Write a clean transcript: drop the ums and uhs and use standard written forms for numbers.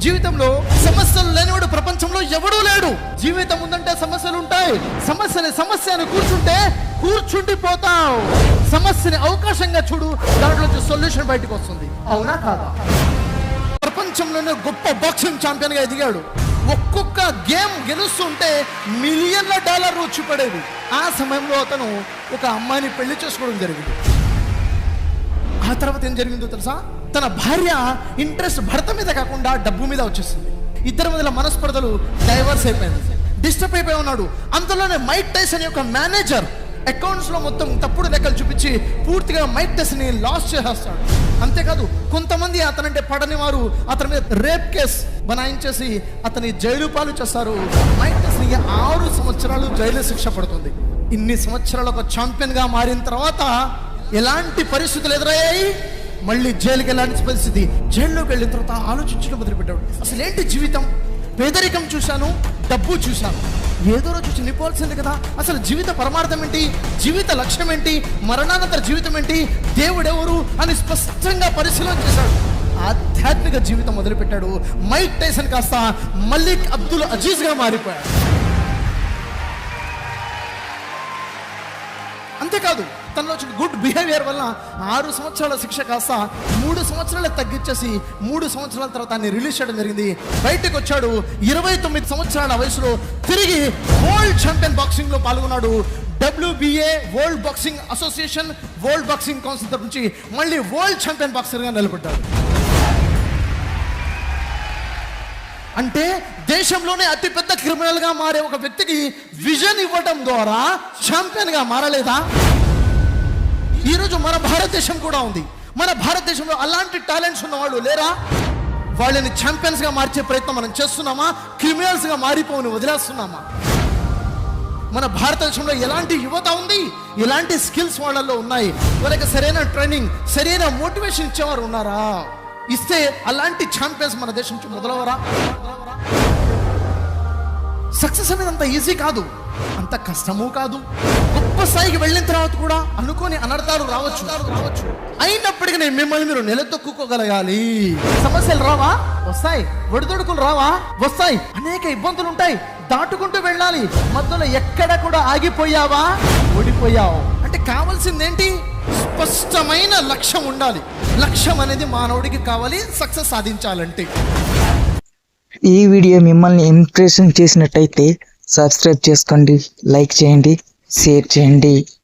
జీవితంలో సమస్యలు లేనివాడు ప్రపంచంలో ఎవడూ లేడు. జీవితం ఉందంటే సమస్యలు ఉంటాయి. సమస్యని కూర్చుండిపోతావు. సమస్యని అవకాశంగా చూడు, దాంట్లో సొల్యూషన్ బయటకు వస్తుంది. అవునా కాదా? ప్రపంచంలోనే గొప్ప బాక్సింగ్ ఛాంపియన్ గా ఎదిగాడు. ఒక్కొక్క గేమ్ గెలుస్తుంటే మిలియన్ల డాలర్ వచ్చి పడేది. ఆ సమయంలో అతను ఒక అమ్మాయిని పెళ్లి చేసుకోవడం జరిగింది. ఆ తర్వాత ఏం జరిగిందో తెలుసా? తన భార్య ఇంట్రెస్ట్ భర్త మీద కాకుండా డబ్బు మీద వచ్చేసింది. ఇద్దరి మధ్యలో మనస్పర్ధలు డైవర్స్ అయిపోయింది. డిస్టర్బ్ అయిపోయి ఉన్నాడు. అంతలోనే మైక్ టైసన్ యొక్క మేనేజర్ అకౌంట్స్ లో మొత్తం తప్పుడు లెక్కలు చూపించి పూర్తిగా మైక్ టైసన్ ని లాస్ చేసేస్తాడు. అంతేకాదు, కొంతమంది అతనంటే పడని వారు అతని మీద రేప్ కేసు బనాయించేసి అతని జైలు పాలు చేస్తారు. మైక్ టైసన్ 6 సంవత్సరాలు జైలు శిక్ష పడుతుంది. ఇన్ని సంవత్సరాలు ఒక ఛాంపియన్ గా మారిన తర్వాత ఎలాంటి పరిస్థితులు ఎదురయ్యాయి? మళ్ళీ జైలుకి వెళ్ళాల్సిన పరిస్థితి. జైల్లోకి వెళ్ళిన తర్వాత ఆలోచించడం మొదలుపెట్టాడు. అసలు ఏంటి జీవితం? పేదరికం చూశాను, డబ్బు చూశాను. ఏదో రోజు చనిపోవాల్సింది కదా. అసలు జీవిత పరమార్థం ఏంటి? జీవిత లక్ష్యం ఏంటి? మరణానంతర జీవితం ఏంటి? దేవుడెవరు అని స్పష్టంగా పరిశీలన చేశాడు. ఆధ్యాత్మిక జీవితం మొదలుపెట్టాడు. మైక్ టైసన్ కాస్త మలిక్ అబ్దుల్ అజీజ్ గా మారిపోయాడు. అంతేకాదు, తనలో వచ్చిన గుడ్ బిహేవియర్ వల్ల 6 సంవత్సరాల శిక్ష కాస్త 3 సంవత్సరాలకు తగ్గించేసి 3 సంవత్సరాల తర్వాత ఆయన రిలీజ్ చేయడం జరిగింది. బయటకు వచ్చాడు. 29 సంవత్సరాల వయసులో తిరిగి వరల్డ్ ఛాంపియన్ బాక్సింగ్ లో పాల్గొన్నాడు. WBA world boxing association, world boxing council తరఫు నుంచి మళ్ళీ వరల్డ్ ఛాంపియన్ బాక్సర్ గా నిలబడ్డాడు. అంటే దేశంలోనే అతిపెద్ద క్రిమినల్ గా మారే ఒక వ్యక్తికి విజన్ ఇవ్వడం ద్వారా ఛాంపియన్ గా మారలేదా? ఈరోజు మన భారతదేశం కూడా ఉంది. మన భారతదేశంలో అలాంటి టాలెంట్స్ ఉన్న వాళ్ళు లేరా? వాళ్ళని ఛాంపియన్స్ గా మార్చే ప్రయత్నం మనం చేస్తున్నామా? క్రిమినల్స్ గా మారిపోని వదిలేస్తున్నామా? మన భారతదేశంలో ఎలాంటి యువత ఉంది, ఎలాంటి స్కిల్స్ వాళ్ళల్లో ఉన్నాయి? వాళ్ళకి సరైన ట్రైనింగ్, సరైన మోటివేషన్ ఇచ్చేవారు ఉన్నారా? ఇస్తే అలాంటి ఛాంపియన్స్ మన దేశం నుంచి మొదలవరా? సక్సెస్ అనేది అంత ఈజీ కాదు, అంత కష్టము కాదు. గొప్ప స్థాయికి వెళ్ళిన తర్వాత కూడా అనుకోని అనర్థాలు రావచ్చు. అయినప్పటికీ నేను మిమ్మల్ని మీరు నిలదొక్కుకోగలగాలి. సమస్యలు రావా? వస్తాయి. ఒడిదొడుకులు రావా? వస్తాయి. అనేక ఇబ్బందులు ఉంటాయి, దాటుకుంటూ వెళ్ళాలి. మధ్యలో ఎక్కడ కూడా ఆగిపోయావా? ఓడిపోయావు. అంటే కావాల్సింది ఏంటి? స్పష్టమైన లక్ష్యం ఉండాలి. లక్ష్యం అనేది మానవుడికి కావాలి సక్సెస్ సాధించాలంటే. ఈ వీడియో మిమ్మల్ని ఇంప్రెషన్ చేసినట్టయితే సబ్స్క్రైబ్ చేసుకోండి, లైక్ చేయండి, షేర్ చేయండి.